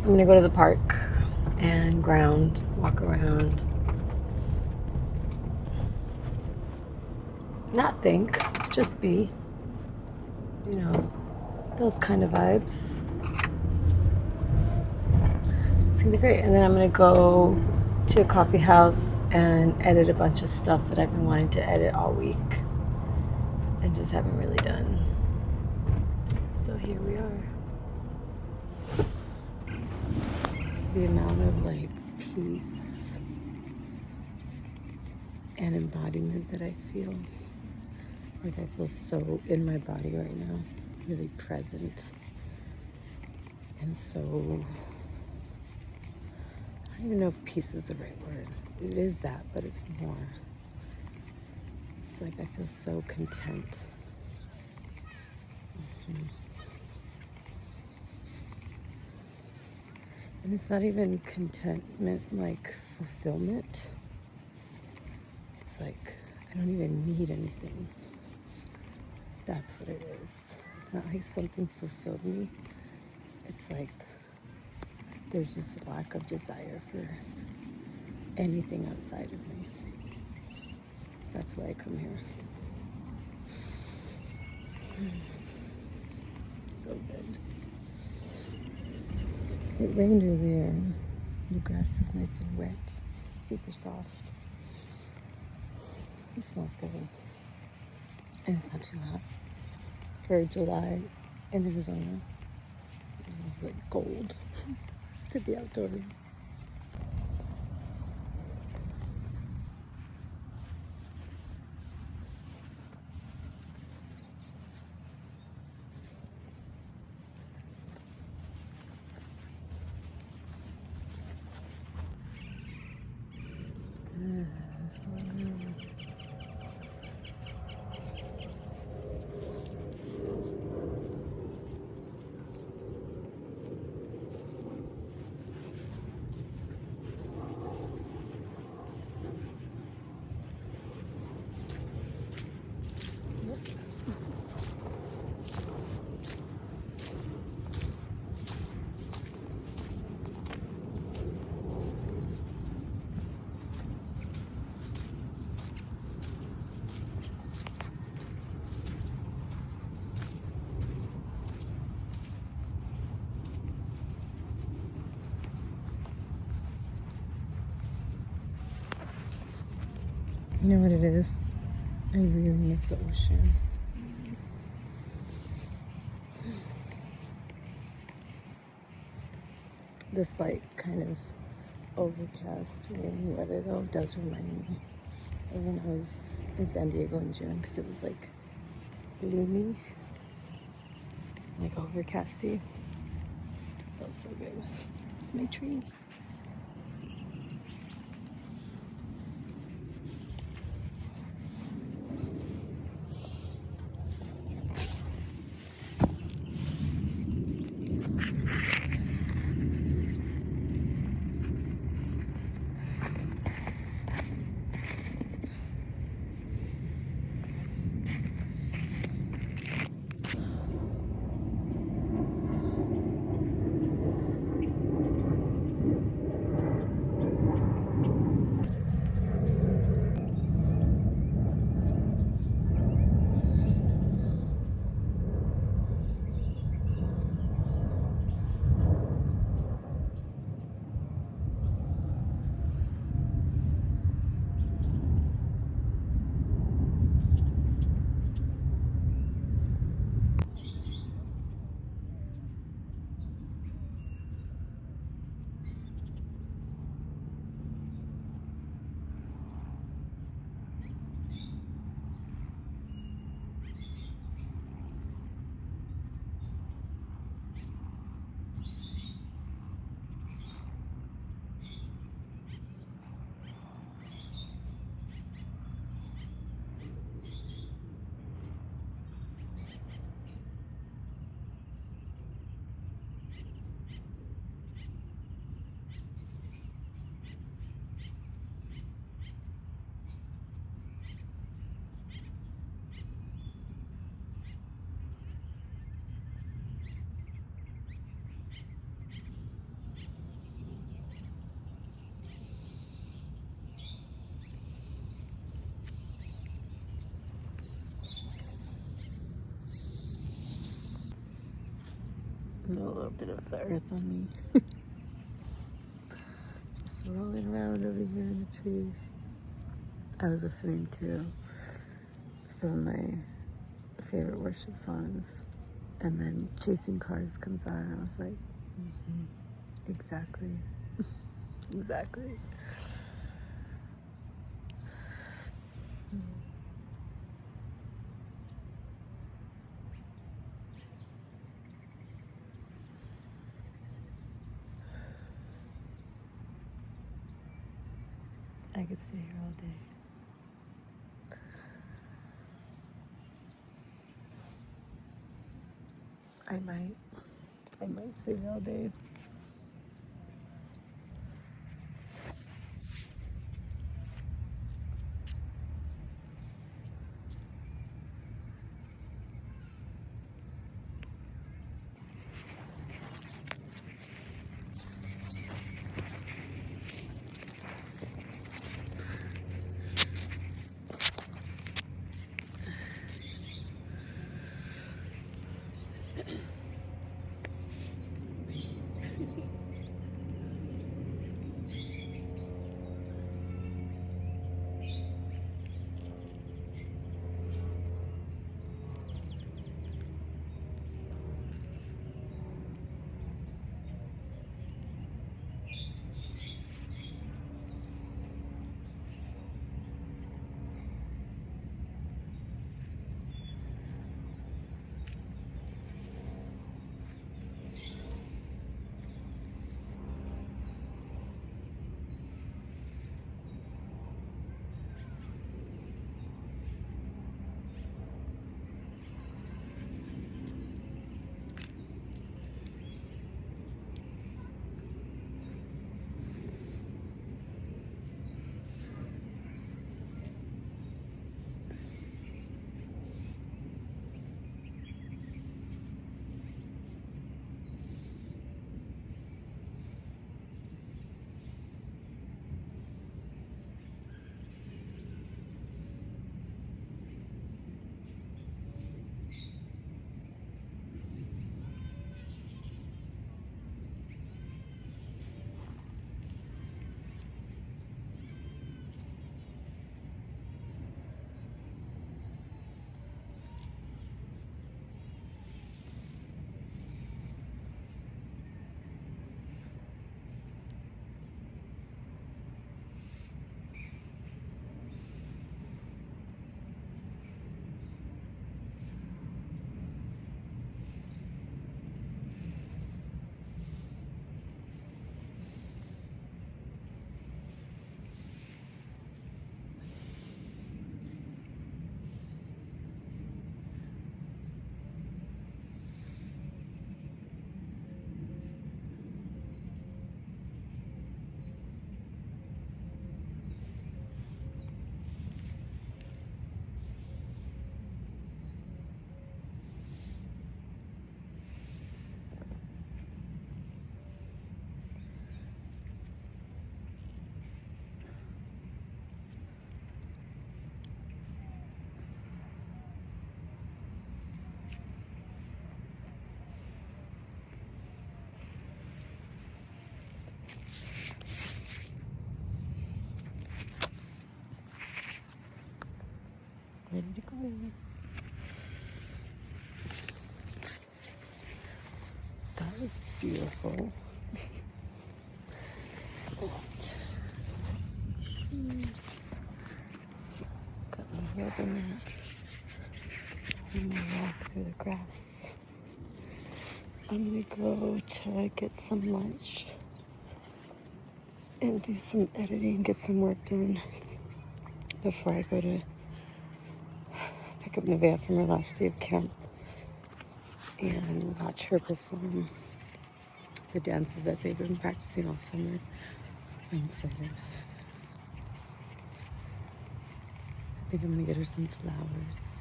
I'm gonna go to the park and ground, walk around, not think, just be, you know, those kind of vibes. It's gonna be great. And then I'm gonna go to a coffee house and edit a bunch of stuff that I've been wanting to edit all week and just haven't really done. So here we are. The amount of like peace and embodiment that I feel. Like I feel so in my body right now, really present. And so, I don't even know if peace is the right word. It is that, but it's more. It's like I feel so content. And it's not even contentment like fulfillment. It's like I don't even need anything. That's what it is. It's not like something fulfilled me. It's like there's just a lack of desire for anything outside of me. That's why I come here. So good. It rained earlier. The grass is nice and wet, super soft. It smells good. And it's not too hot. For July in Arizona, this is like gold to be outdoors. You know what it is? I really miss the ocean. This like kind of overcast rainy weather though does remind me of when I was in San Diego in June because it was like gloomy, like overcasty. Felt so good. It's my tree. A little bit of the earth on me. Just rolling around over here in the trees. I was listening to some of my favorite worship songs, and then Chasing Cars comes on, and I was like, exactly. Exactly. I could stay here all day. I might stay here all day. Ready to go. That was beautiful. Shoes. Got my yoga mat. I'm gonna walk through the grass. I'm gonna go to get some lunch and do some editing, get some work done before I go to pick up Nevaeh from her last day of camp and watch her perform the dances that they've been practicing all summer. I'm excited. I think I'm gonna get her some flowers.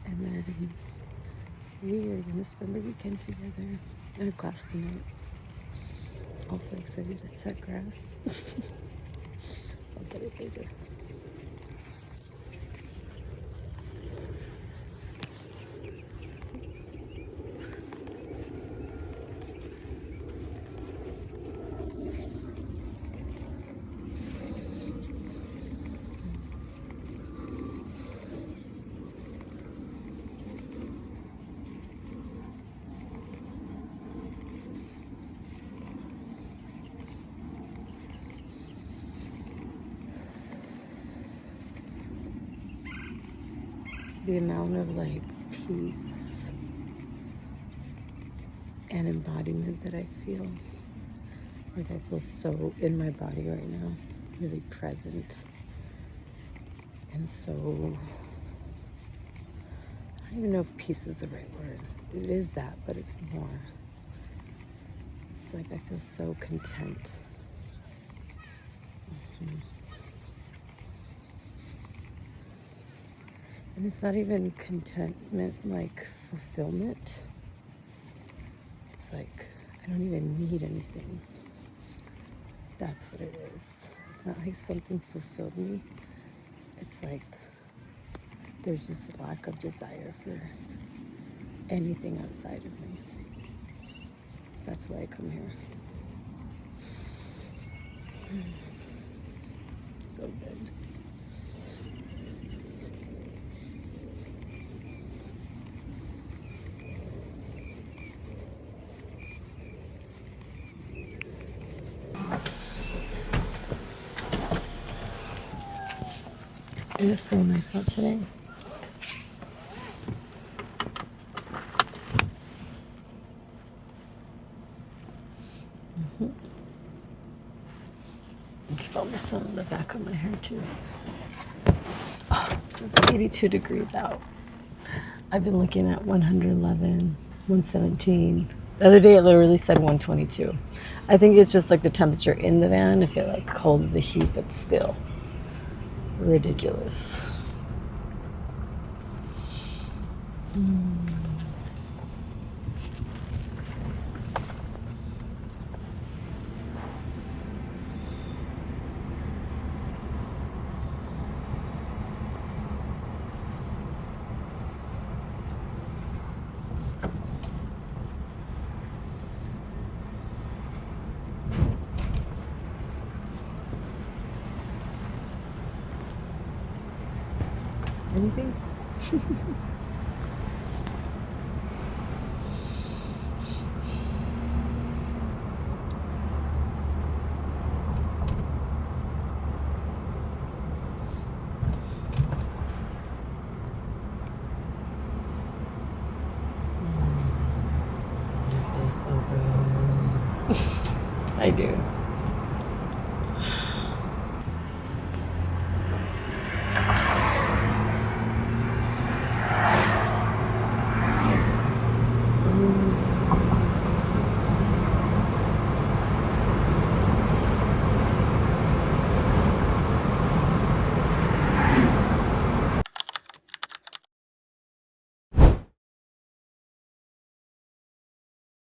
And then we are gonna spend the weekend together in a class tonight. Also excited to cut grass. I'll get it later. the amount of like peace and embodiment that I feel. Like I feel so in my body right now, really present. And so, I don't even know if peace is the right word. It is that, but it's more. It's like I feel so content. And it's not even contentment like fulfillment. It's like I don't even need anything. That's what it is. It's not like something fulfilled me. It's like there's just a lack of desire for anything outside of me. That's why I come here. So good. It is so nice out today. It's probably some in the back of my hair too. Oh, this is 82 degrees out. I've been looking at 111, 117. The other day it literally said 122. I think it's just like the temperature in the van, if it like holds the heat, but still ridiculous. Anything? I feel so good. I do.